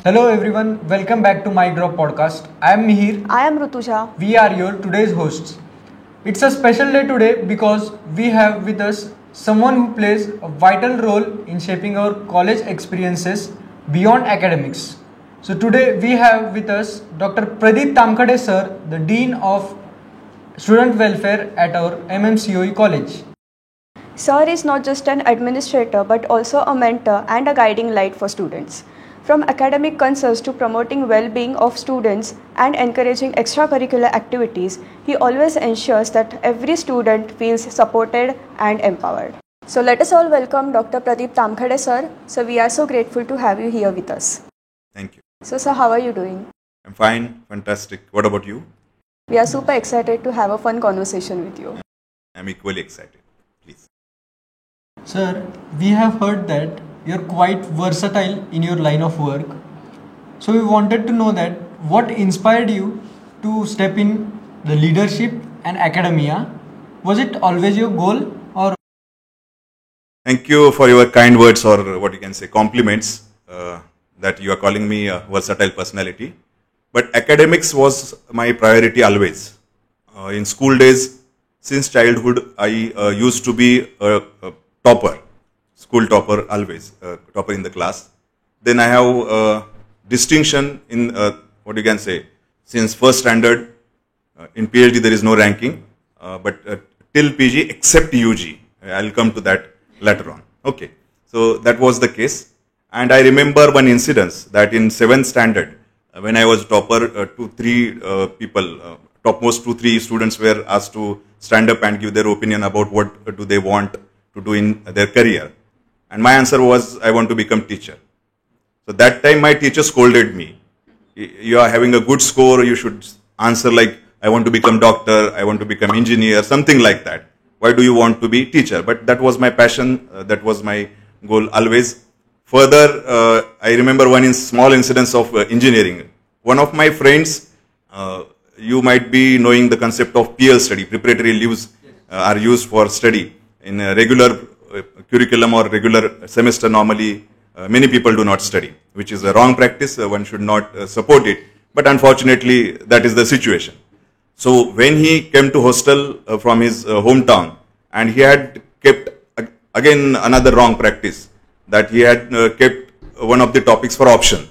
Hello everyone, welcome back to My Drop Podcast. I am Mihir. I am Rutuja. We are your today's hosts. It's a special day today because we have with us someone who plays a vital role in shaping our college experiences beyond academics. So today we have with us Dr. Pradeep Tamkhade sir, the Dean of Student Welfare at our MMCOE college. Sir is not just an administrator but also a mentor and a guiding light for students. From academic concerns to promoting well-being of students and encouraging extracurricular activities, he always ensures that every student feels supported and empowered. So let us all welcome Dr. Pradeep Tamkhade sir. So we are so grateful to have you here with us. Thank you. So sir, how are you doing? I'm fine, fantastic. What about you? We are super excited to have a fun conversation with you. I'm equally excited. Please. Sir, we have heard that you're quite versatile in your line of work. So we wanted to know that what inspired you to step in the leadership and academia? Was it always your goal or? Thank you for your kind words, or what you can say, compliments, that you are calling me a versatile personality. But academics was my priority always. In school days, since childhood, I used to be a topper. School topper always, topper in the class. Then I have distinction in what you can say, since first standard. In PhD there is no ranking, but till PG except UG. I'll come to that later on. Okay, so that was the case. And I remember one incident that in 7th standard, when I was topper, topmost 2-3 students were asked to stand up and give their opinion about what do they want to do in their career. And my answer was, I want to become teacher. So that time my teacher scolded me. You are having a good score, you should answer like, I want to become doctor, I want to become engineer, something like that. Why do you want to be teacher? But that was my passion, that was my goal always. Further, I remember one small incidence of engineering. One of my friends, you might be knowing the concept of PL study, preparatory leaves are used for study in a regular curriculum or regular semester. Normally many people do not study, which is a wrong practice. One should not support it, but unfortunately that is the situation. So when he came to hostel from his hometown, and he had kept again another wrong practice, that he had kept one of the topics for option,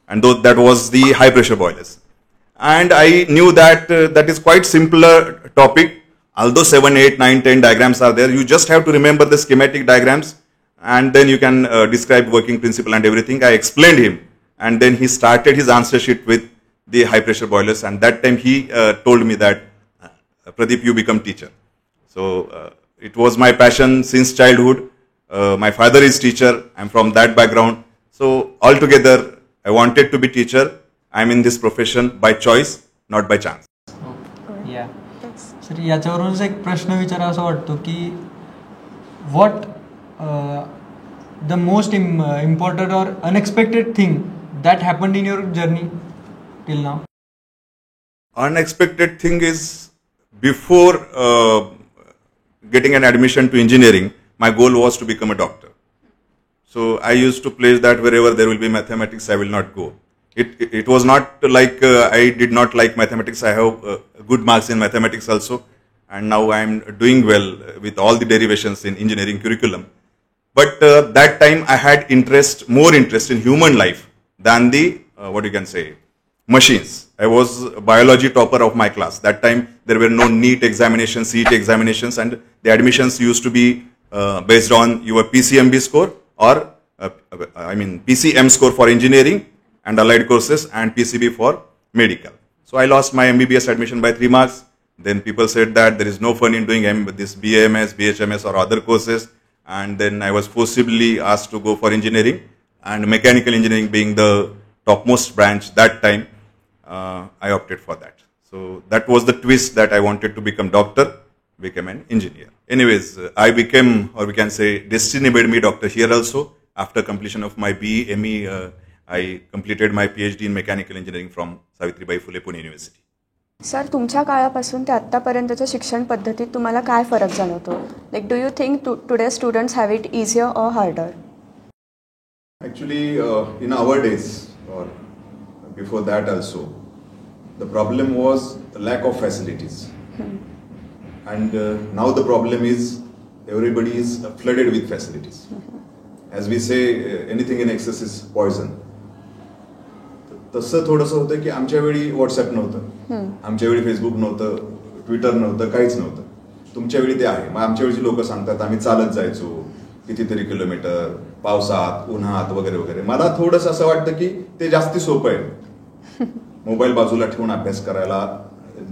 and though that was the high pressure boilers. And I knew that that is quite simpler topic. Although 7, 8, 9, 10 diagrams are there, you just have to remember the schematic diagrams, and then you can describe working principle and everything. I explained him, and then he started his answer sheet with the high pressure boilers, and that time he told me that, Pradeep, you become teacher. So it was my passion since childhood. My father is teacher, I'm from that background. So altogether, I wanted to be teacher. I'm in this profession by choice, not by chance. Yeah. Sir याच्यावरूनच एक प्रश्न विचारा असं वाटतो की what the most important or unexpected thing that happened in your journey till now. Unexpected thing is, before getting an admission to engineering, my goal was to become a doctor. So I used to place that wherever there will be mathematics, I will not go. It was not like I did not like mathematics. I have good marks in mathematics also, and now I am doing well with all the derivations in engineering curriculum. But that time I had more interest in human life than the what you can say, machines. I was biology topper of my class. That time there were no NEET examinations, CET examinations, and the admissions used to be based on your PCMB score or PCM score for engineering and allied courses, and PCB for medical. So I lost my MBBS admission by 3 marks. Then people said that there is no fun in doing this BAMS, BHMS or other courses. And then I was forcibly asked to go for engineering, and mechanical engineering being the topmost branch that time, I opted for that. So that was the twist, that I wanted to become doctor, become an engineer. Anyways, I became, or we can say, destiny made me doctor here also. After completion of my BE, ME, I completed my PhD in mechanical engineering from Savitribai Phule Pune University. Sir, तुमच्या काळापासून ते आत्तापर्यंतच्या शिक्षण पद्धतीत तुम्हाला काय फरक जाणवतो? Like do you think today students have it easier or harder? Actually, in our days, or before that also, the problem was the lack of facilities. And now the problem is everybody is flooded with facilities. As we say, anything in excess is poison. तसं थोडंसं होतं की आमच्या वेळी WhatsApp नव्हतं, आमच्या वेळी Facebook नव्हतं, ट्विटर नव्हतं, काहीच नव्हतं. तुमच्या वेळी ते आहे. मग आमच्या वेळची लोक सांगतात आम्ही चालत जायचो कितीतरी किलोमीटर, पावसात, उन्हात वगैरे वगैरे. मला थोडंसं असं वाटतं की ते जास्ती सोपं आहे. मोबाईल बाजूला ठेवून अभ्यास करायला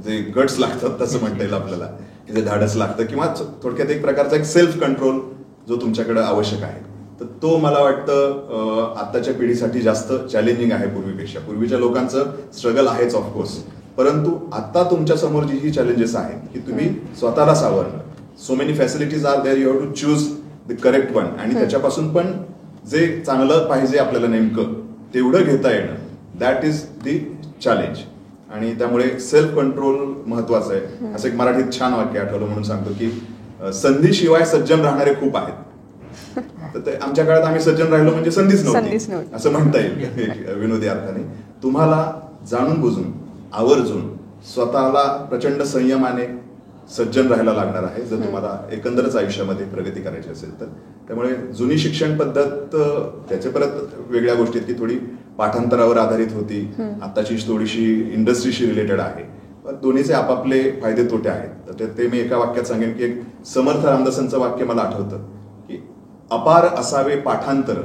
जे गट्स लागतात तसं म्हणता येईल आपल्याला, की जे धाडस लागतं, किंवा थोडक्यात एक प्रकारचा एक सेल्फ कंट्रोल जो तुमच्याकडे आवश्यक आहे, तर तो मला वाटतं आताच्या पिढीसाठी जास्त चॅलेंजिंग आहे पूर्वीपेक्षा. पूर्वीच्या लोकांचं स्ट्रगल आहेच ऑफकोर्स, परंतु आता तुमच्या समोर जी ही चॅलेंजेस आहेत की तुम्ही स्वतःला सावरणं. So many facilities are there, you have to choose the correct one. आणि त्याच्यापासून पण जे चांगलं पाहिजे आपल्याला नेमकं तेवढं घेता येणं, दॅट इज द चॅलेंज. आणि त्यामुळे सेल्फ कंट्रोल महत्वाचं आहे. असं एक मराठीत छान वाक्य आठवलं म्हणून सांगतो की संधीशिवाय सज्जन राहणारे खूप आहेत. तर ते आमच्या काळात आम्ही सज्जन राहिलो म्हणजे संधीच नव्हती असं म्हणता येईल विनोदी अर्थाने. तुम्हाला जाणून बुजून आवर्जून स्वतःला प्रचंड संयमाने सज्जन राहायला लागणार आहे जर तुम्हाला एकंदरच आयुष्यामध्ये प्रगती करायची असेल तर. त्यामुळे जुनी शिक्षण पद्धत त्याचे परत वेगळ्या गोष्टी आहेत की थोडी पाठांतरावर आधारित होती, आताची थोडीशी इंडस्ट्रीशी रिलेटेड आहे. पण दोन्हीचे आपापले फायदे तोटे आहेत. तर ते मी एका वाक्यात सांगेन की एक समर्थ रामदासांचं वाक्य मला आठवतं की अपार असावे पाठांतर,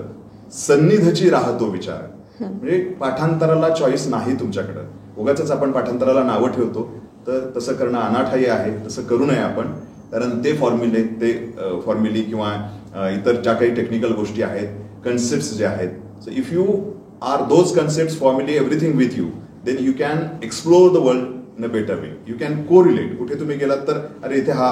सन्निधची राहतो विचार. म्हणजे पाठांतराला चॉईस नाही तुमच्याकडं. उगाच आपण पाठांतराला नावं ठेवतो, तर तसं करणं अनाठायी आहे. तसं करू नये आपण, कारण ते फॉर्म्युली किंवा इतर ज्या काही टेक्निकल गोष्टी आहेत, कन्सेप्ट जे आहेत, so if you are those concept formulae everything with you, then you can explore the world in a better way. You can correlate. कुठे तुम्ही गेलात तर अरे इथे हा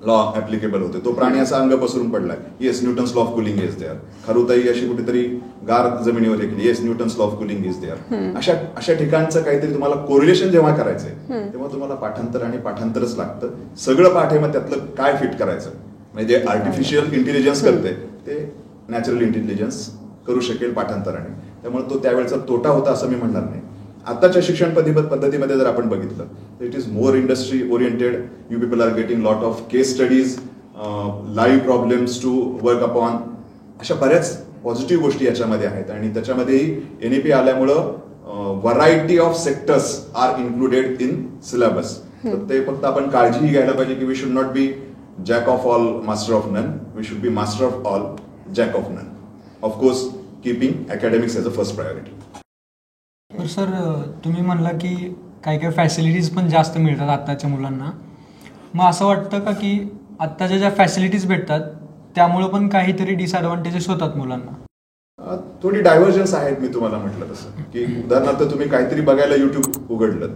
लॉ ऍप्लिकेबल होते, तो प्राणी असा अंग पसरून पडलाय, yes Newton's law of cooling is there. खरुताई अशी कुठेतरी गार जमिनीवर गेली, yes Newton's law of cooling is there. अशा ठिकाणचं काहीतरी तुम्हाला कोरिलेशन जेव्हा करायचंय तेव्हा तुम्हाला पाठांतर आणि पाठांतरच लागतं. सगळं पाठ आहे, मग त्यातलं काय फिट करायचं. म्हणजे आर्टिफिशियल इंटेलिजन्स करते ते नॅचरल इंटेलिजन्स करू शकेल पाठांतराने. त्यामुळे तो त्यावेळेचा तोटा होता असं मी म्हणणार नाही. आताच्या शिक्षण पद्धतीमध्ये जर आपण बघितलं तर it is more industry oriented. You people are getting lot of case studies, live problems to work upon. अशा बऱ्याच पॉझिटिव्ह गोष्टी याच्यामध्ये आहेत. आणि त्याच्यामध्येही NEP आल्यामुळं variety of sectors are included in syllabus. तर ते फक्त आपण काळजीही घ्यायला पाहिजे की we should not be jack of all master of none, we should be master of all jack of none. Of course keeping academics as a first priority. तर sir, तुम्ही म्हणला की काही काही फॅसिलिटीज पण जास्त मिळतात आत्ताच्या मुलांना. मग असं वाटतं का की आत्ताच्या ज्या फॅसिलिटीज भेटतात त्यामुळं पण काहीतरी डिसएडव्हान्टेजेस होतात मुलांना? थोडी डायव्हर्जन्स आहेत. मी तुम्हाला म्हटलं तसं की उदाहरणार्थ तुम्ही काहीतरी बघायला युट्यूब उघडलं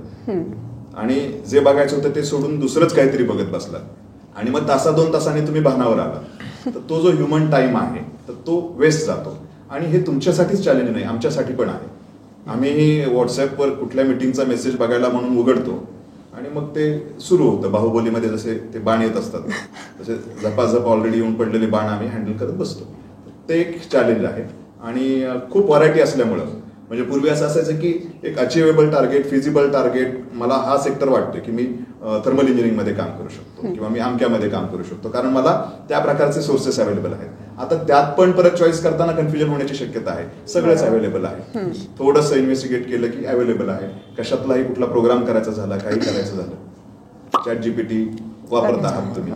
आणि जे बघायचं होतं ते सोडून दुसरंच काहीतरी बघत बसलात आणि मग तासा-2 तासाने तुम्ही भानावर आला, तर तो जो ह्युमन टाइम आहे तर तो वेस्ट जातो. आणि हे तुमच्यासाठीच चॅलेंज नाही, आमच्यासाठी पण आहे. आम्ही व्हॉट्सअपवर कुठल्या मिटिंगचा मेसेज बघायला म्हणून उघडतो आणि मग ते सुरू होतं. बाहुबलीमध्ये जसे ते बाण येत असतात तसे झपाझप ऑलरेडी येऊन पडलेले बाण आम्ही हँडल करत बसतो. ते एक चॅलेंज आहे. आणि खूप व्हरायटी असल्यामुळं, म्हणजे पूर्वी असं असायचं की एक अचिवेबल टार्गेट, फिजिबल टार्गेट, मला हा सेक्टर वाटतो की मी थर्मल इंजिनिअरिंगमध्ये काम करू शकतो किंवा मी आमक्यामध्ये काम करू शकतो, कारण मला त्या प्रकारचे सोर्सेस अवेलेबल आहेत. आता त्यात पण परत चॉईस करताना कन्फ्युजन होण्याची शक्यता आहे. सगळंच अवेलेबल आहे. थोडंसं इन्व्हेस्टिगेट केलं की अवेलेबल आहे. कशातलाही कुठला प्रोग्राम करायचा झाला, काही करायचं झालं, ChatGPT वापरत आहात तुम्ही.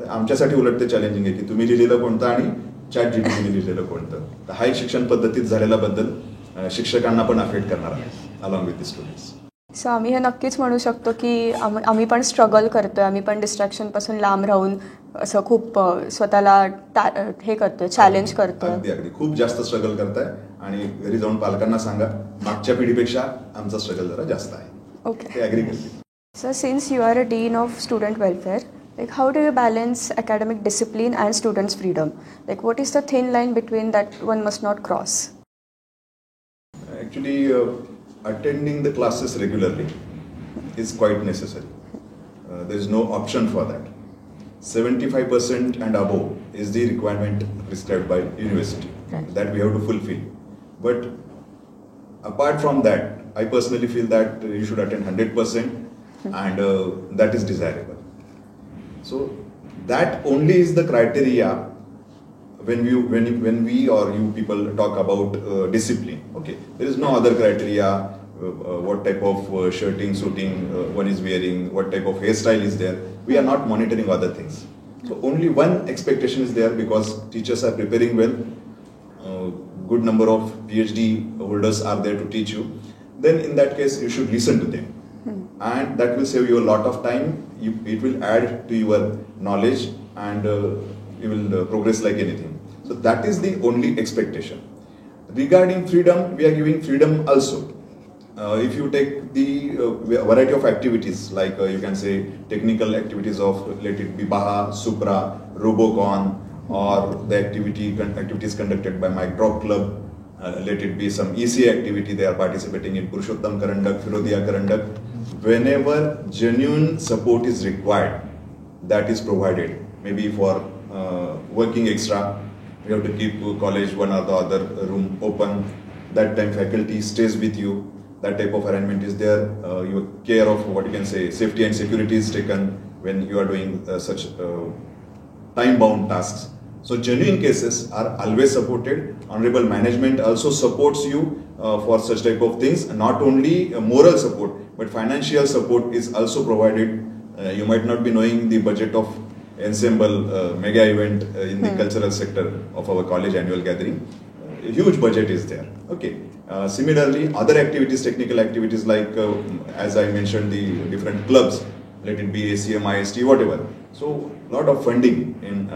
आमच्यासाठी उलट ते चॅलेंजिंग आहे की तुम्ही लिहिलेलं कोणतं आणि ChatGPTने लिहिलेलं कोणतं. तर हा एक शिक्षण पद्धतीत झालेला बदल शिक्षकांना पण अफेक्ट करणार आहे अलॉंग विथ द स्टुडंट्स. सो आम्ही हे नक्कीच म्हणू शकतो की आम्ही पण स्ट्रगल करतोय. आम्ही पण डिस्ट्रॅक्शनपासून लांब राहून असं खूप स्वतःला हे करतोय, चॅलेंज करतोय. अगदी अगदी खूप जास्त स्ट्रगल करताय. आणि घरी जाऊन पालकांना सांगा मागच्या पिढीपेक्षा आमचा स्ट्रगल जरा जास्त आहे. ओके, ते ॲग्री करतील. Sir, since you are a dean of student welfare, like how do you balance academic discipline and students' freedom? Like what is the thin line between that one must not cross? Actually, attending the classes regularly is quite necessary. There is no option for that. 75% and above is the requirement prescribed by university that we have to fulfill. But apart from that, I personally feel that you should attend 100% and that is desirable. So that only is the criteria when we or you people talk about discipline. Okay, there is no other criteria. What type of shirting, suiting one is wearing, what type of hairstyle is there. We are not monitoring other things. So only one expectation is there, because teachers are preparing well. Good number of PhD holders are there to teach you. Then in that case, you should listen to them. And that will save you a lot of time. It will add to your knowledge, and you will progress like anything. So that is the only expectation. Regarding freedom, we are giving freedom also. If you take the variety of activities, like you can say technical activities of, let it be Baha, Supra, Robocon, or the activities conducted by my drop club, let it be some ECA activity, they are participating in Purushottam Karandak, Firodia Karandak. Whenever genuine support is required, that is provided. Maybe for working extra, you have to keep college one or the other room open. That time faculty stays with you. That type of arrangement is there. Your care of what you can say safety and security is taken when you are doing such time-bound tasks. So genuine cases are always supported. Honorable management also supports you for such type of things. Not only moral support, but financial support is also provided. You might not be knowing the budget of ensemble mega event in the cultural sector of our college annual gathering. A huge budget is there. Okay. Similarly, other activities, technical activities like, as I mentioned, the different clubs, let it be ACM, IST, whatever. So, lot of funding in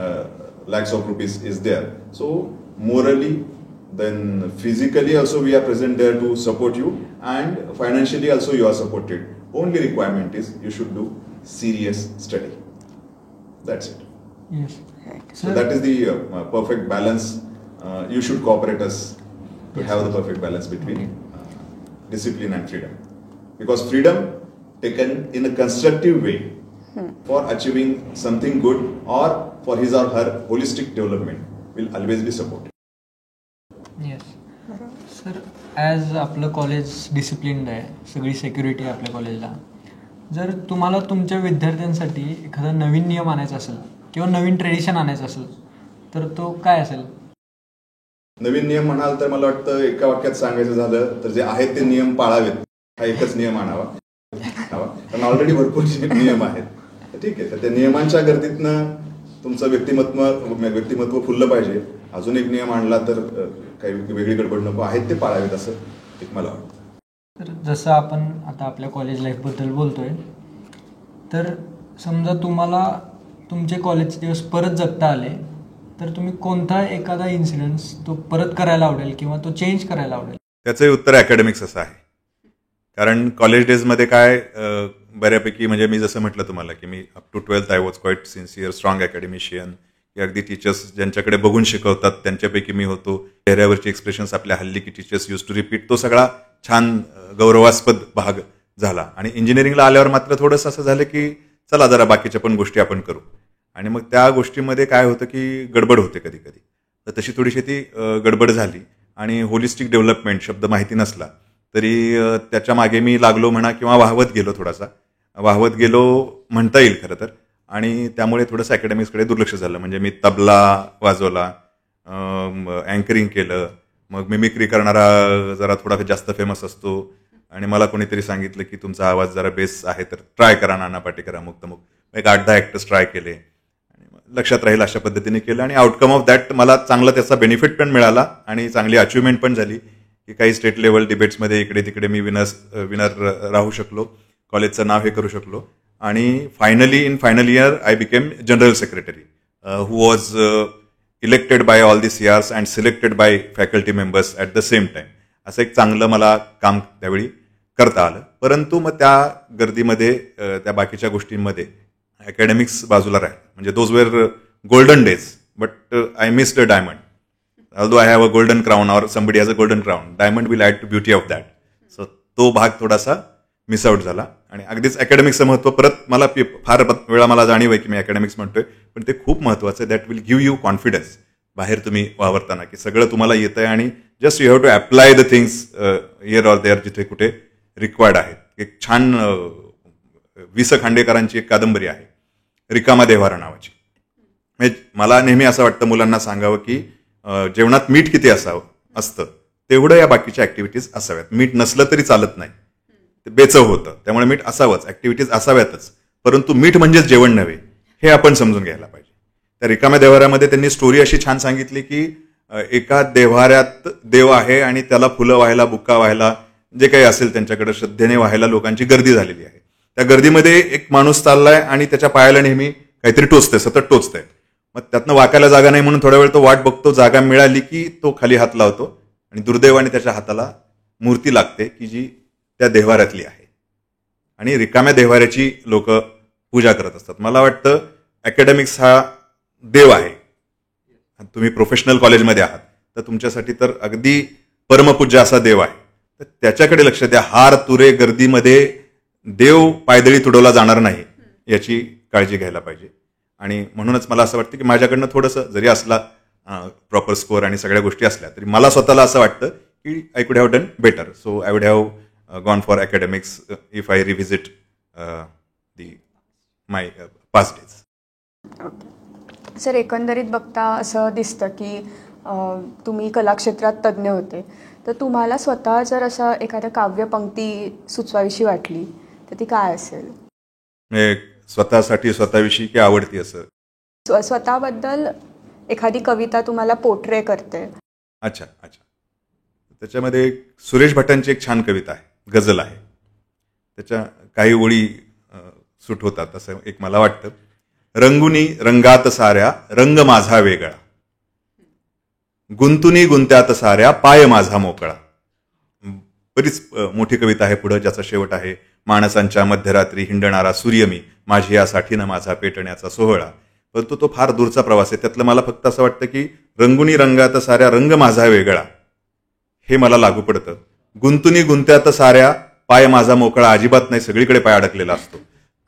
lakhs of rupees is there. So, morally, then physically also we are present there to support you, and financially also you are supported. Only requirement is you should do serious study. That's it. Yes. So that is the perfect balance. You should cooperate us to have the perfect balance between discipline and freedom. Because freedom taken in a constructive way for achieving something good or for his or her holistic development will always be supported. Yes. Sir, as आपलं college disciplined आहे, सगळी security आहे आपल्या कॉलेजला. जर तुम्हाला तुमच्या विद्यार्थ्यांसाठी एखादा नवीन नियम आणायचा असेल किंवा नवीन ट्रेडिशन आणायचं असेल, तर तो काय असेल? नवीन नियम म्हणाल तर मला वाटतं एका वाक्यात सांगायचं झालं तर जे आहेत ते नियम पाळावेत, हा एकच नियम आणावा. कारण ऑलरेडी भरपूर नियम आहेत. ठीक आहे, तर त्या नियमांच्या गर्दीतनं तुमचं व्यक्तिमत्व फुललं पाहिजे. अजून एक नियम आणला तर काही वेगळी गडबड नको, आहेत ते पाळावेत असं एक मला वाटतं. तर जसं आपण आता आपल्या कॉलेज लाईफबद्दल बोलतोय, तर समजा तुम्हाला तुमचे कॉलेजचे दिवस परत जगता आले, तर तुम्ही कोणता एखादा इन्सिडेंट्स तो परत करायला आवडेल किंवा तो चेंज करायला आवडेल? त्याचंही उत्तर अकॅडमिक्स असं आहे. कारण कॉलेज डेजमध्ये काय बऱ्यापैकी, म्हणजे मी जसं म्हटलं तुम्हाला की मी up to 12th I was quite sincere, strong academician. की अगदी टीचर्स ज्यांच्याकडे बघून शिकवतात त्यांच्यापैकी मी होतो. चेहऱ्यावरचे एक्सप्रेशन्स आपल्या हल्ली की टीचर्स यूज टू रिपीट, तो सगळा छान गौरवास्पद भाग झाला. आणि इंजिनिअरिंगला आल्यावर मात्र थोडंसं असं झालं की चला जरा बाकीच्या पण गोष्टी आपण करू. आणि मग त्या गोष्टीमध्ये काय होतं की गडबड होते कधी कधी. तर तशी थोडीशी ती गडबड झाली. आणि होलिस्टिक डेव्हलपमेंट शब्द माहिती नसला तरी त्याच्या मागे मी लागलो म्हणा, किंवा वाहवत गेलो म्हणता येईल खरं तर. आणि त्यामुळे थोडंसं अकॅडमिक्सकडे दुर्लक्ष झालं. म्हणजे मी तबला वाजवला, अँकरिंग केलं, मग मिमिक्री करणारा जरा थोडा जास्त फेमस असतो. आणि मला कोणीतरी सांगितलं की तुमचा आवाज जरा बेस आहे तर ट्राय करा, नाना पाटेकरा मुक्तमुख. एक 8-10 ॲक्टर्स ट्राय केले आणि लक्षात राहील अशा पद्धतीने केलं. आणि आउटकम ऑफ दॅट मला चांगला त्याचा बेनिफिट पण मिळाला आणि चांगली अचिव्हमेंट पण झाली की काही स्टेट लेवल डिबेट्समध्ये इकडे तिकडे मी विनर राहू शकलो, कॉलेजचं नाव हे करू शकलो. आणि finally in final year I became general secretary who was elected by all the CRs and selected by faculty members at the same time. असं एक चांगलं मला काम त्यावेळी करता आलं. परंतु मग त्या गर्दीमध्ये त्या बाकीच्या गोष्टींमध्ये अकॅडमिक्स बाजूला राहील. म्हणजे those were golden days, but I missed a diamond. although I have a golden crown or somebody has a golden crown, diamond will add to beauty of that. So तो भाग थोडासा मिस आउट झाला. आणि अगदीच अकॅडमिक्सचं महत्त्व परत मला फार वेळा मला जाणीव आहे की मी अकॅडमिक्स म्हणतोय, पण ते खूप महत्त्वाचं आहे. That will give you confidence. बाहेर तुम्ही वावरताना, की सगळं तुम्हाला येतं आहे आणि just you have to apply the things here or there जिथे कुठे रिक्वायर्ड आहेत. एक छान वि स खांडेकरांची एक कादंबरी आहे रिकामा देव्हारा नावाची. म्हणजे मला नेहमी असं वाटतं मुलांना सांगावं की जेवणात मीठ किती असतं तेवढं या बाकीच्या ऍक्टिव्हिटीज असाव्यात. मीठ नसलं तरी चालत नाही, ते बेचव होतं. त्यामुळे मीठ असावंच, ऍक्टिव्हिटीज असाव्यातच. परंतु मीठ म्हणजेच जेवण नव्हे हे आपण समजून घ्यायला पाहिजे. त्या रिकाम्या देव्हाऱ्यामध्ये त्यांनी स्टोरी अशी छान सांगितली की एका देव्हाऱ्यात देव आहे आणि त्याला फुलं व्हायला, बुक्का व्हायला, जे काही असेल त्यांच्याकडे श्रद्धेने व्हायला लोकांची गर्दी झालेली आहे. त्या गर्दीमध्ये एक माणूस चाललाय आणि त्याच्या पायाला नेहमी काहीतरी टोचतंय, सतत टोचतंय. मग त्यातनं वाकायला जागा नाही म्हणून थोड्या वेळ तो वाट बघतो. जागा मिळाली की तो खाली हात लावतो आणि दुर्दैवाने त्याच्या हाताला मूर्ती लागते की जी त्या देव्हाऱ्यातली आहे आणि रिकाम्या देव्हाऱ्याची लोक पूजा करत असतात. मला वाटतं अकॅडमिक्स हा देव आहे. तुम्ही प्रोफेशनल कॉलेजमध्ये आहात तर तुमच्यासाठी तर अगदी परमपूज्य असा देव आहे. तर त्याच्याकडे लक्ष द्या. हार तुरे गर्दीमध्ये देव पायदळी तुडवला जाणार नाही याची काळजी घ्यायला पाहिजे. आणि म्हणूनच मला असं वाटतं की माझ्याकडनं थोडंसं जरी असला प्रॉपर स्कोअर आणि सगळ्या गोष्टी असल्या तरी मला स्वतःला असं वाटतं की I could have done better. So I would have gone for academics if I revisit my past days. Sir, एकंदरीत बघता असं दिसतं की तुम्ही कलाक्षेत्रात तज्ज्ञ होते, तर तुम्हाला स्वतः जर असं एखाद्या काव्यपंक्ती सुचवावीशी वाटली तर ती काय असेल? स्वतःसाठी स्वतःविषयी की आवडती असं? स्वतःबद्दल एखादी कविता तुम्हाला पोर्ट्रे करते. अच्छा अच्छा. त्याच्यामध्ये सुरेश भटांची एक छान कविता आहे, गझल आहे. त्याच्या काही ओळी सूट होतात असं एक मला वाटतं. रंगुनी रंगात साऱ्या रंग माझा वेगळा, गुंतुनी गुंत्यात साऱ्या पाय माझा मोकळा. बरीच मोठी कविता आहे पुढं, ज्याचा शेवट आहे माणसांच्या मध्यरात्री हिंडणारा सूर्य मी, माझी यासाठी ना माझा पेटण्याचा सोहळा. परंतु तो फार दूरचा प्रवास आहे. त्यातलं मला फक्त असं वाटतं की रंगुनी रंगात साऱ्या रंग माझा वेगळा हे मला लागू पडतं. गुंतुनी गुंत्यात साऱ्या पाय माझा मोकळा अजिबात नाही, सगळीकडे पाय अडकलेला असतो.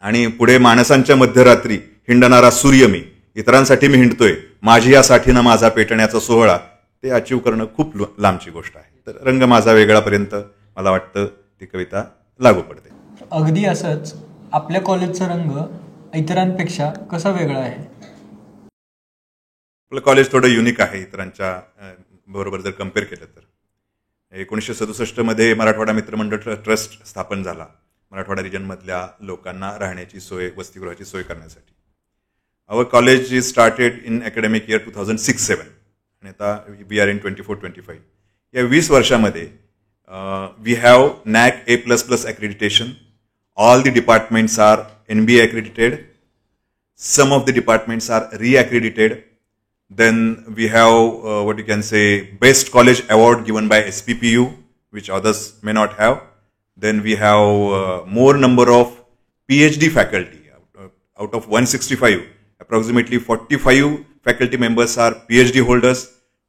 आणि पुढे माणसांच्या मध्यरात्री हिंडणारा सूर्य मी, इतरांसाठी मी हिंडतोय, माझी यासाठी ना माझा पेटण्याचा सोहळा, ते अचीव करणं खूप लांबची गोष्ट आहे. तर रंग माझा वेगळापर्यंत मला वाटतं ती कविता लागू पडते. अगदी असंच आपल्या कॉलेजचा रंग इतरांपेक्षा कसा वेगळा आहे? आपलं कॉलेज थोडं युनिक आहे इतरांच्या बरोबर जर कम्पेअर केलं तर. 1967 मध्ये मराठवाडा मित्रमंडळ ट्रस्ट स्थापन झाला मराठवाडा रिजनमधल्या लोकांना राहण्याची सोय, वसतिगृहाची सोय करण्यासाठी. Our college is started in academic year 2006-07 आणि आता वी आर इन 24-25. या 20 वर्षामध्ये we have NAC A++ accreditation. All the departments are NBA accredited. Some of the departments are re-accredited. Then we have what you can say Best College Award given by SPPU, which others may not have. Then we have more number of PhD faculty. Out of 165, approximately 45 faculty members are PhD holders,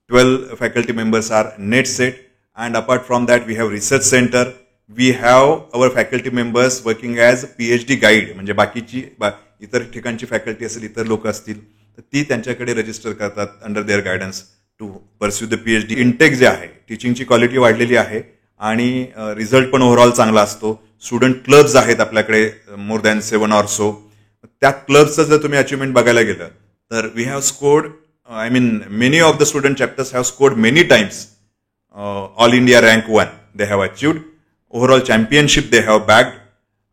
12 faculty members are NET set, and apart from that we have research center. We have our faculty members working as PhD guide. म्हणजे बाकीची इतर ठिकाणची faculty असेल, इतर लोक असतील तर ती त्यांच्याकडे रजिस्टर करतात under their guidance to pursue the PhD. Intake जे आहे, टीचिंगची क्वालिटी वाढलेली आहे आणि रिझल्ट पण ओव्हरऑल चांगला असतो. स्टुडंट क्लब्स आहेत आपल्याकडे मोर दॅन 7 or so. त्या क्लब्सचं जर तुम्ही अचिव्हमेंट बघायला गेलं तर we have scored, I mean many of the student chapters have scored many times all India rank 1 they have achieved. Overall championship they have bagged.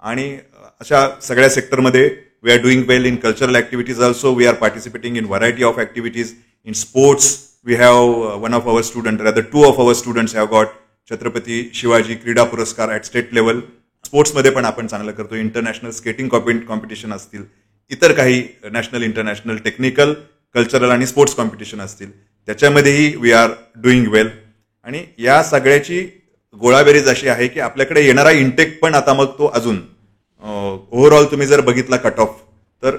आणि अशा सगळ्या सेक्टरमध्ये we are doing well in cultural activities also. We are participating in variety of activities. In sports we have one of our student, rather 2 of our students have got Chhatrapati Shivaji क्रीडा पुरस्कार at state level. स्पोर्ट्समध्ये पण आपण चांगलं करतो. International skating competition असतील, इतर काही national international technical cultural आणि स्पोर्ट्स कॉम्पिटिशन असतील, त्याच्यामध्येही वी आर डुईंग वेल. आणि या सगळ्याची गोळाबेरीज अशी आहे की आपल्याकडे येणारा इंटेक पण आता मग तो अजून ओव्हरऑल तुम्ही जर बघितला कट ऑफ तर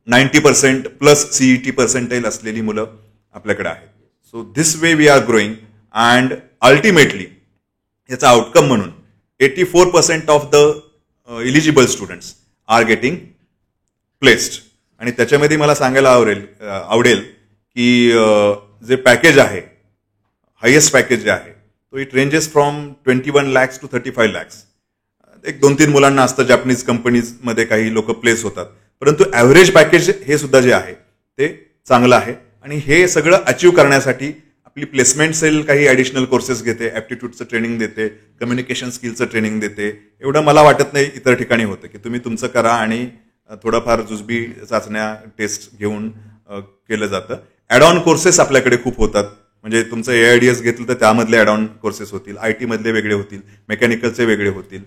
90% प्लस CET पर्सेंटाईल असलेली मुलं आपल्याकडे आहेत. So this way we are growing and ultimately याचा आउटकम म्हणून 84% of the eligible students are getting placed. आणि त्याच्यामध्ये मला सांगायला आवडेल की जे पॅकेज आहे, हायेस्ट पॅकेज जे आहे, तो it ranges from 21 lakhs to 35 lakhs. एक 2-3 मुलांना असतं, जापनीज कंपनीजमध्ये काही लोक प्लेस होतात, परंतु ॲव्हरेज पॅकेज हे सुद्धा जे आहे ते चांगलं आहे. आणि हे सगळं अचीव्ह करण्यासाठी आपली प्लेसमेंट सेल काही ॲडिशनल कोर्सेस घेते, ॲप्टिट्यूडचं ट्रेनिंग देते, कम्युनिकेशन स्किलचं ट्रेनिंग देते. एवढं मला वाटत नाही इतर ठिकाणी होतं की तुम्ही तुमचं करा आणि थोडंफार जुजबी चाचण्या टेस्ट घेऊन केलं जातं. ॲड ऑन कोर्सेस आपल्याकडे खूप होतात. म्हणजे तुमचं AIDS घेतलं तर त्यामधले ॲड ऑन कोर्सेस होतील, IT मधले वेगळे होतील, मेकॅनिकलचे वेगळे होतील.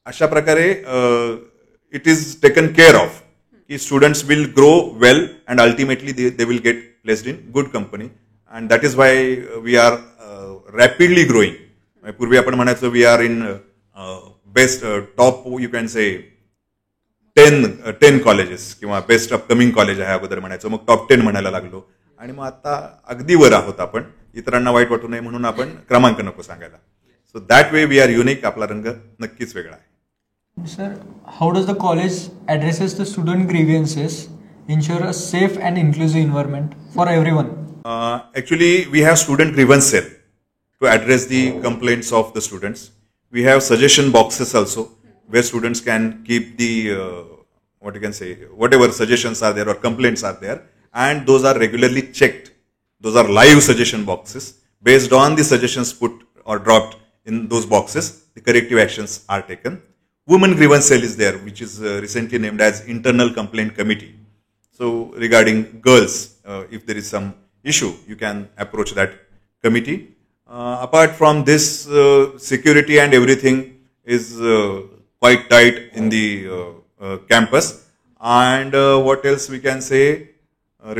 अशा प्रकारे it is taken care of की students will grow well and ultimately they will get placed in good company. And that is why we are rapidly growing. पूर्वी आपण म्हणायचो we are in best top you can say 10 colleges किंवा best upcoming college आहे अगोदर म्हणायचो, मग top 10 म्हणायला लागलो आणि मग आता अगदी वर आहोत आपण. इतरांना वाईट वाटू नये म्हणून आपण क्रमांक नको सांगायला. So that way we are unique. आपला रंग नक्कीच वेगळा आहे. Sir, how does the college addresses the student grievances, ensure a safe and inclusive environment for everyone? Actually, we have student grievance cell to address the complaints of the students. We have suggestion boxes also where students can keep the what you can say, whatever suggestions are there or complaints are there, and those are regularly checked. Those are live suggestion boxes. Based on the suggestions put or dropped in those boxes, the corrective actions are taken. Women grievance cell is there, which is recently named as Internal Complaint Committee. So regarding girls, if there is some issue, you can approach that committee. Apart from this, security and everything is quite tight in the campus. And what else we can say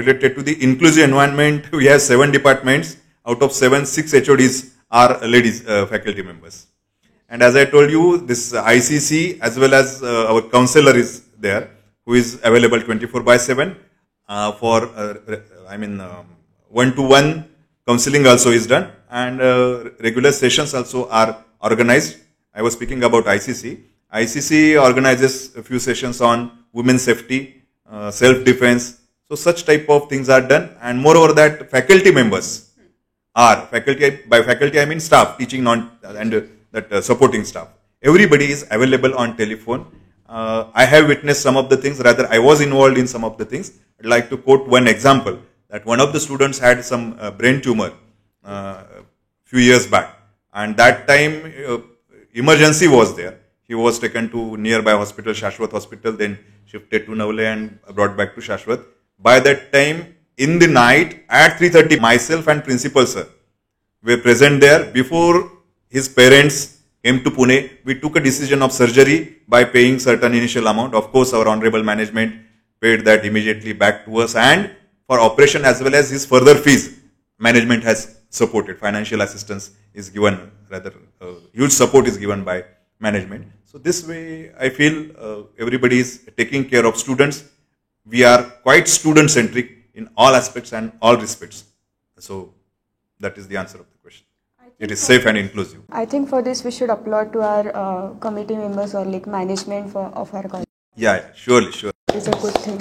related to the inclusive environment? We have 7 departments. Out of 7, 6 HODs are ladies faculty members. And as I told you, this ICC as well as our counselor is there, who is available 24/7 for, 1-to-1 counseling also is done, and regular sessions also are organized. I was speaking about ICC. ICC organizes a few sessions on women's safety, self-defense. So such type of things are done, and moreover that faculty members are, by faculty I mean staff, teaching and that supporting staff. Everybody is available on telephone. I have witnessed some of the things, rather I was involved in some of the things. I'd like to quote one example, that one of the students had some brain tumor few years back, and that time emergency was there. He was taken to nearby hospital, Shashwat Hospital, then shifted to Navle and brought back to Shashwat. By that time, in the night at 3:30, myself and principal sir were present there. Before his parents came to Pune, we took a decision of surgery by paying certain initial amount. Of course, our honorable management paid that immediately back to us, and for operation as well as his further fees, management has supported. Financial assistance is given, rather huge support is given by management. So this way, I feel everybody is taking care of students. We are quite student-centric in all aspects and all respects. So that is the answer of the question. It is safe and inclusive. I think for this we should applaud to our committee members or like management of our college. Yeah, surely, sure. It's a good thing.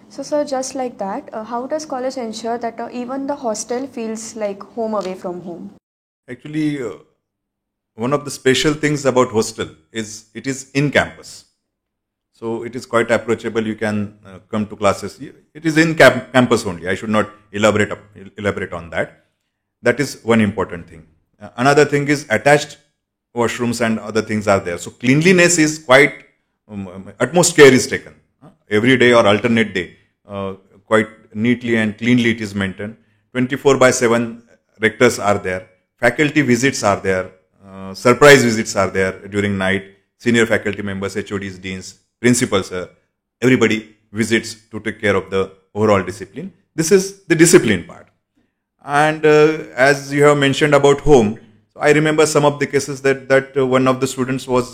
So sir, just like that, how does college ensure that even the hostel feels like home away from home? Actually, one of the special things about hostel is it is in campus. So it is quite approachable. You can come to classes. It is in campus only. I should not elaborate on that. That is one important thing. Another thing is attached washrooms and other things are there. So cleanliness is quite, utmost care is taken. Every day or alternate day, quite neatly and cleanly it is maintained. 24/7 rectors are there. Faculty visits are there. Surprise visits are there during night. Senior faculty members, HODs, deans, principals, everybody visits to take care of the overall discipline. This is the discipline part. And as you have mentioned about home, so I remember some of the cases that one of the students was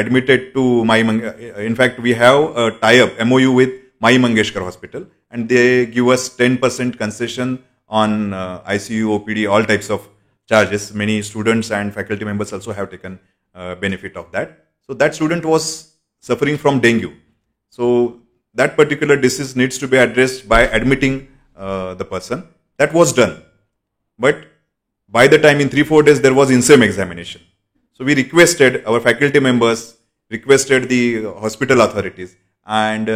admitted to Mai Mangeshkar. In fact, we have a tie-up, MOU with Mai Mangeshkar Hospital, and they give us 10% concession on ICU, OPD, all types of charges. Many students and faculty members also have taken benefit of that. So that student was suffering from dengue. So that particular disease needs to be addressed by admitting the person. That was done. But by the time in 3-4 days there was INSEM examination. So we requested, our faculty members requested the hospital authorities, and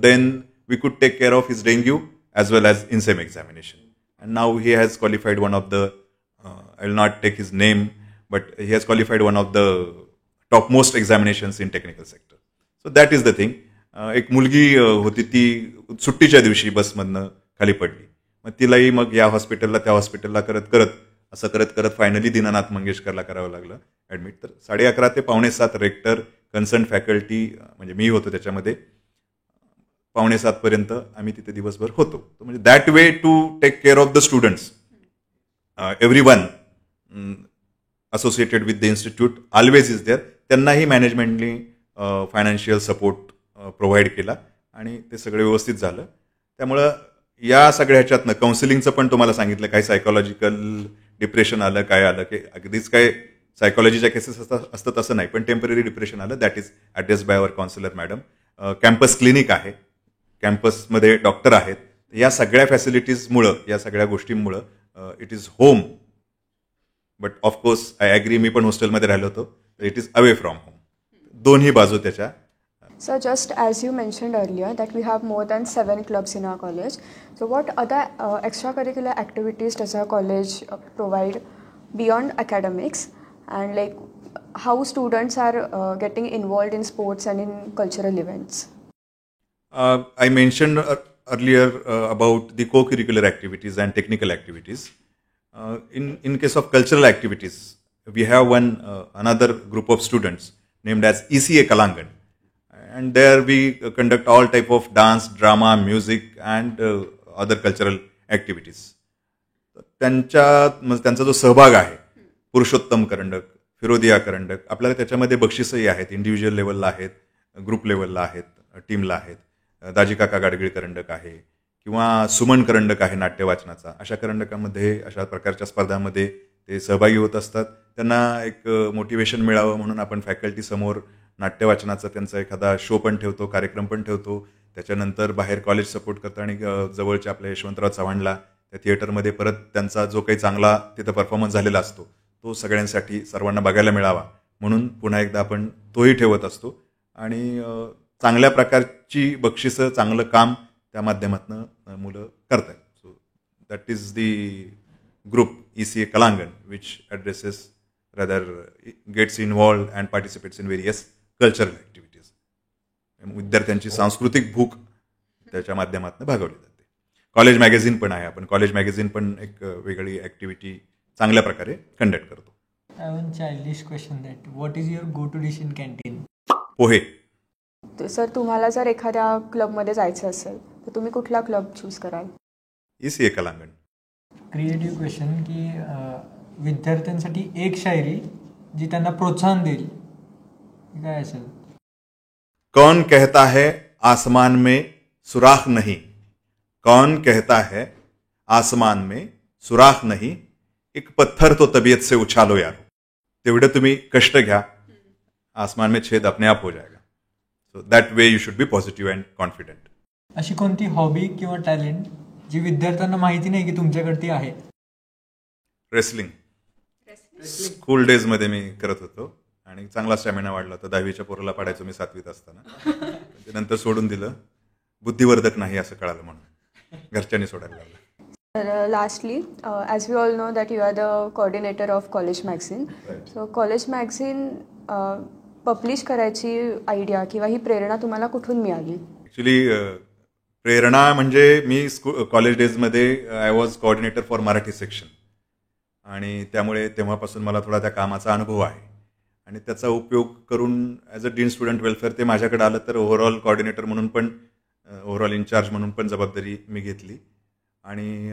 then we could take care of his dengue as well as INSEM examination. And now he has qualified one of the, I will not take his name, but he has qualified one of the topmost examinations in technical sector. So that is the thing. एक मुलगी होती ती सुट्टीच्या दिवशी बसमधनं खाली पडली. मग तिलाही मग या हॉस्पिटलला त्या हॉस्पिटलला करत करत फायनली दीनानाथ मंगेशकरला करावं लागलं ॲडमिट. तर 11:30 ते 6:45 रेक्टर, कन्सर्न फॅकल्टी, म्हणजे मी होतो त्याच्यामध्ये, 6:45 पर्यंत आम्ही तिथे दिवसभर होतो. म्हणजे that way to take care of the students, everyone associated with the institute always is there. त्यांनाही मॅनेजमेंटनी फायनान्शियल सपोर्ट प्रोव्हाइड केला आणि ते सगळं व्यवस्थित झालं. त्यामुळं या सगळ्या ह्याच्यातनं काउन्सिलिंगचं पण तुम्हाला सांगितलं, काही सायकोलॉजिकल डिप्रेशन आलं, काय आलं, की अगदीच काय सायकोलॉजीच्या केसेस असतात असं नाही, पण टेम्पररी डिप्रेशन आलं, that is address by our counsellor madam. Campus clinic आहे, कॅम्पसमध्ये डॉक्टर आहेत. या सगळ्या फॅसिलिटीजमुळं, या सगळ्या गोष्टींमुळं it is home, but of course I agree, मी पण हॉस्टेलमध्ये राहिलो होतो, it is away from home. दोन्ही बाजू त्याच्या. So just as you mentioned earlier that we have more than 7 clubs in our college. So what other extracurricular activities does our college provide beyond academics, and like how students are getting involved in sports and in cultural events? I mentioned earlier about the co-curricular activities and technical activities. In case of cultural activities, we have another group of students named as ECA Kalangan. And there we conduct all type of dance, drama, music and other cultural activities. त्यांचा जो सहभाग आहे, पुरुषोत्तम करंडक, फिरोदिया करंडक, आपल्याला त्याच्यामध्ये बक्षिसही आहेत, individual लेवलला आहेत, ग्रुप लेवलला आहेत, टीमला आहेत. दाजी काका गाडगीळ करंडक आहे किंवा सुमन करंडक आहे नाट्य वाचनाचा. अशा करंडकामध्ये, अशा प्रकारच्या स्पर्धांमध्ये ते सहभागी होत असतात. त्यांना एक मोटिवेशन मिळावं म्हणून आपण फॅकल्टी समोर नाट्य वाचनाचा त्यांचा एखादा शो पण ठेवतो, कार्यक्रम पण ठेवतो. त्याच्यानंतर बाहेर कॉलेज सपोर्ट करतं आणि जवळच्या आपल्या यशवंतराव चव्हाणला त्या थिएटरमध्ये परत त्यांचा जो काही चांगला तिथं परफॉर्मन्स झालेला असतो तो सगळ्यांसाठी, सर्वांना बघायला मिळावा म्हणून पुन्हा एकदा आपण तोही ठेवत असतो. आणि चांगल्या प्रकारची बक्षिसं, चांगलं काम त्या माध्यमातून मुलं करतात. So that is the group ECA Kalangan, which addresses, rather gets involved and participates in various cultural activities. विद्यार्थ्यांची सांस्कृतिक भूक त्याच्या माध्यमातून भागवली जाते. कॉलेज मॅगझिन पण आहे, आपण कॉलेज मॅगझिन पण एक वेगळी ॲक्टिव्हिटी चांगल्या प्रकारे कंडक्ट करतो. I have a childish question that what is your go to dish in canteen? Pohe. Sir, तुम्हाला जर एखाद्या क्लबमध्ये जायचं असेल तर तुम्ही कुठला क्लब चूज कराल? ECA Kalangan. क्रिएटिव्ह क्वेश्चन की विद्यार्थ्यांसाठी एक शायरी जी त्यांना प्रोत्साहन देईल, काय असेल? कौन कहता है आसमान में सुराख नहीं, कौन कहता है आसमान में सुराख नहीं, एक पत्थर तो तबीयत से उछालो यार. तेवढे तुम्ही कष्ट घ्या, आसमान में छेद अपने आप हो जाएगा. सो that way you should be positive and confident. अशी कोणती हॉबी किंवा टॅलेंट जी विद्यार्थ्यांना माहिती नाही की तुमच्याकडे ती आहे? रेसलिंग. स्कूल डेजमध्ये मी करत होतो आणि चांगला स्टॅमिना वाढला होता. 10वीच्या पोराला पाडायचो मी 7वीत असताना. नंतर सोडून दिलं, बुद्धिवर्धक नाही असं कळालं म्हणून घरच्यांनी सोडायला लागलं. Lastly, as we all know that you are the coordinator of College Magazine. Right. So College Magazine publish करायची आयडिया किंवा ही प्रेरणा तुम्हाला कुठून मिळाली? ॲक्च्युली प्रेरणा म्हणजे मी कॉलेज डेजमध्ये I was coordinator for Marathi section आणि त्यामुळे तेव्हापासून मला थोडा त्या कामाचा अनुभव आहे आणि त्याचा उपयोग करून as a dean student welfare ते माझ्याकडे आलं. तर ओव्हरऑल कोऑर्डिनेटर म्हणून पण, ओव्हरऑल इन्चार्ज म्हणून पण जबाबदारी मी घेतली आणि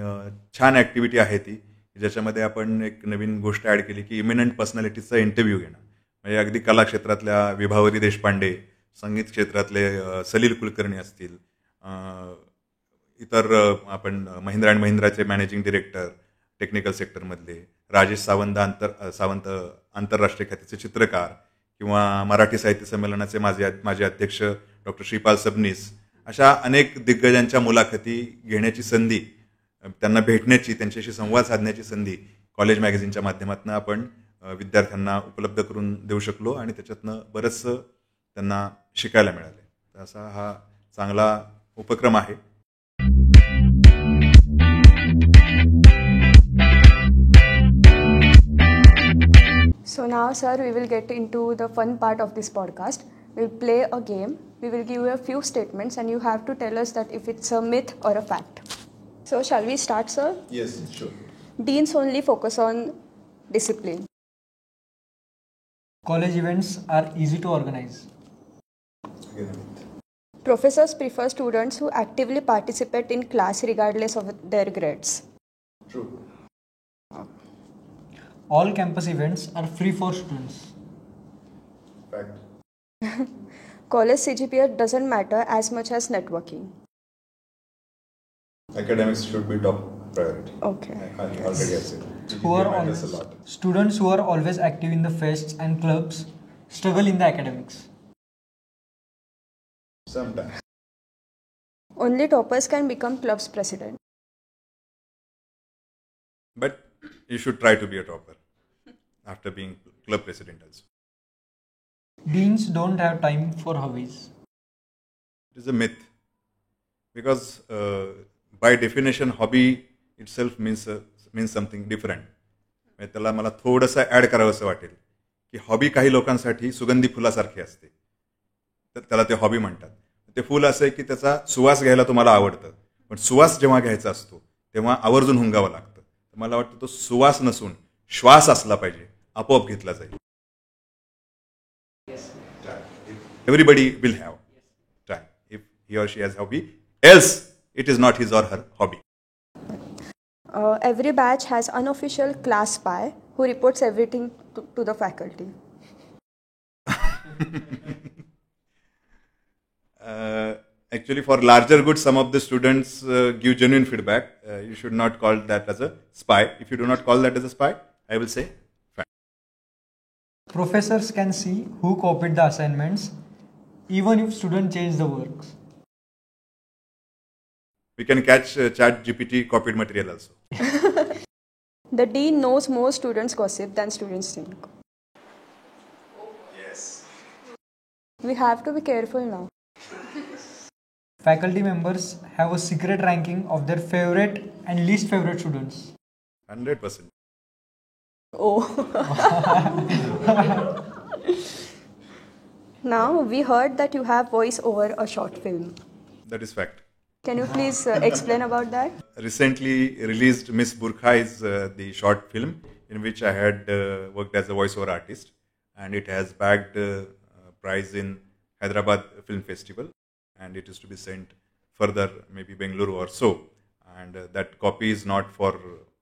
छान ॲक्टिव्हिटी आहे ती, ज्याच्यामध्ये आपण एक नवीन गोष्ट ॲड केली की इमिनंट पर्सनॅलिटीजचा इंटरव्ह्यू घेणं. म्हणजे अगदी कला क्षेत्रातल्या विभावरी देशपांडे, संगीत क्षेत्रातले सलील कुलकर्णी असतील, इतर आपण महिंद्रा अँड महिंद्राचे मॅनेजिंग डिरेक्टर टेक्निकल सेक्टरमधले, राजेश सावंत आंतरराष्ट्रीय ख्यातीचे चित्रकार, किंवा मराठी साहित्य संमेलनाचे माजी अध्यक्ष डॉक्टर श्रीपाल सबनीस, अशा अनेक दिग्गजांच्या मुलाखती घेण्याची संधी, त्यांना भेटण्याची, त्यांच्याशी संवाद साधण्याची संधी कॉलेज मॅगझिनच्या माध्यमातून आपण विद्यार्थ्यांना उपलब्ध करून देऊ शकलो आणि त्याच्यातनं बरंचसं त्यांना शिकायला मिळाले. तर असा हा चांगला उपक्रम आहे. So now, sir, we will get into the fun part of this podcast. We'll play a game. We will give you a few statements and you have to tell us that if it's a myth or a fact. So shall we start, sir? Yes, sure. Deans only focus on discipline. College events are easy to organize. Again, a myth. Professors prefer students who actively participate in class regardless of their grades. True. All campus events are free for students. Fact. College CGPA doesn't matter as much as networking. Academics should be top priority. Okay. I already have said. Who are GPA matters a always, lot. students who are always active in the fests and clubs struggle in the academics. Sometimes. Only toppers can become club's president. But you should try to be a topper after being club president also. Deans don't have time for hobbies. It is a myth. Because by definition, hobby itself means something different. म्हणजे त्याला मला थोडंसं add करावं असं वाटेल की hobby काही लोकांसाठी सुगंधी फुलासारखी असते, तर त्याला ते हॉबी म्हणतात. ते फुल असं आहे की त्याचा सुवास घ्यायला तुम्हाला आवडतं, पण सुवास जेव्हा घ्यायचा असतो तेव्हा आवर्जून हुंगावं लागतं. तर मला वाटतं तो सुवास नसून श्वास असला पाहिजे, आपोआप घेतला जाईल. Everybody will have time if he or she has hobby. Else, it is not his or her hobby. Every batch has unofficial class spy who reports everything to the faculty. Actually, for larger good, some of the students give genuine feedback. You should not call that as a spy. If you do not call that as a spy, I will say fine. Professors can see who copied the assignments even if students change the works. We can catch Chat GPT copied material also. The dean knows more students' gossip than students think. Yes. We have to be careful now. Faculty members have a secret ranking of their favorite and least favorite students. 100%. Oh. Now, we heard that you have voice over a short film. That is fact. Can you please explain about that? Recently released Miss Burkha is the short film in which I had worked as a voiceover artist, and it has bagged prize in Hyderabad Film Festival, and it is to be sent further, maybe Bengaluru or so. And that copy is not for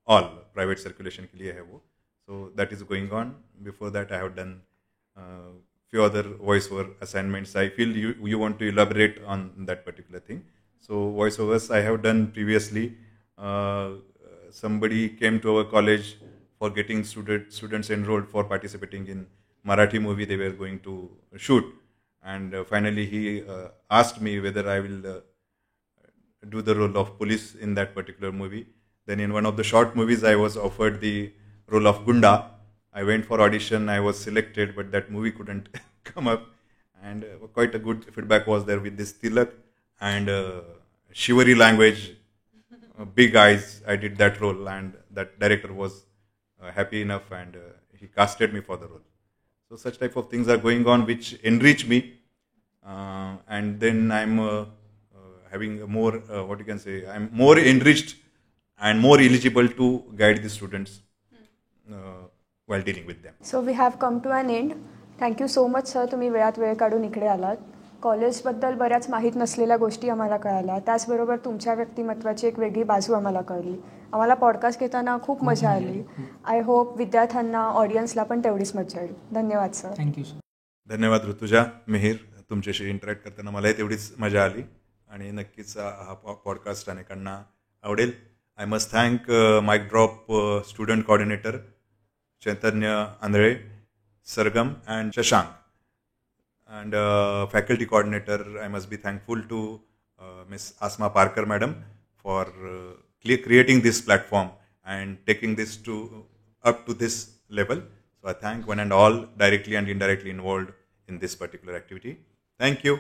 all, private circulation ke liye hai wo. So that is going on. Before that, I have done few other voiceover assignments. I feel you want to elaborate on that particular thing. So voiceovers I have done previously. Somebody came to our college for getting students enrolled for participating in Marathi movie they were going to shoot, and finally he asked me whether I will do the role of police in that particular movie. Then in one of the short movies I was offered the role of Gunda. I went for audition, I was selected, but that movie couldn't come up, and quite a good feedback was there with this Tilak and shivery language, big eyes. I did that role, and that director was happy enough, and he casted me for the role. So such type of things are going on which enrich me, and then I'm having more, what you can say, I'm more enriched and more eligible to guide the students while dealing with them. So we have come to an end. Thank you so much, sir. तुम्ही वेळात वेळ काढून इकडे आलात. कॉलेजबद्दल बऱ्याच माहीत नसलेल्या गोष्टी आम्हाला कळाल्या. त्याचबरोबर तुमच्या व्यक्तिमत्वाची एक वेगळी बाजू आम्हाला कळली. आम्हाला पॉडकास्ट घेताना खूप मजा आली. आय होप विद्यार्थ्यांना, ऑडियन्सला पण तेवढीच मजा येईल. धन्यवाद सर. Thank you sir. धन्यवाद ऋतुजा, मिहीर. तुमच्याशी इंटरॅक्ट करताना मलाही तेवढीच मजा आली आणि नक्कीच हा पॉडकास्ट अनेकांना आवडेल. I must thank mic drop student coordinator Chaitanya Andhale, Sargam and Shashank, and faculty coordinator. I must be thankful to Ms. Asma Parker madam for creating this platform and taking this up to this level. So I thank one and all directly and indirectly involved in this particular activity. Thank you.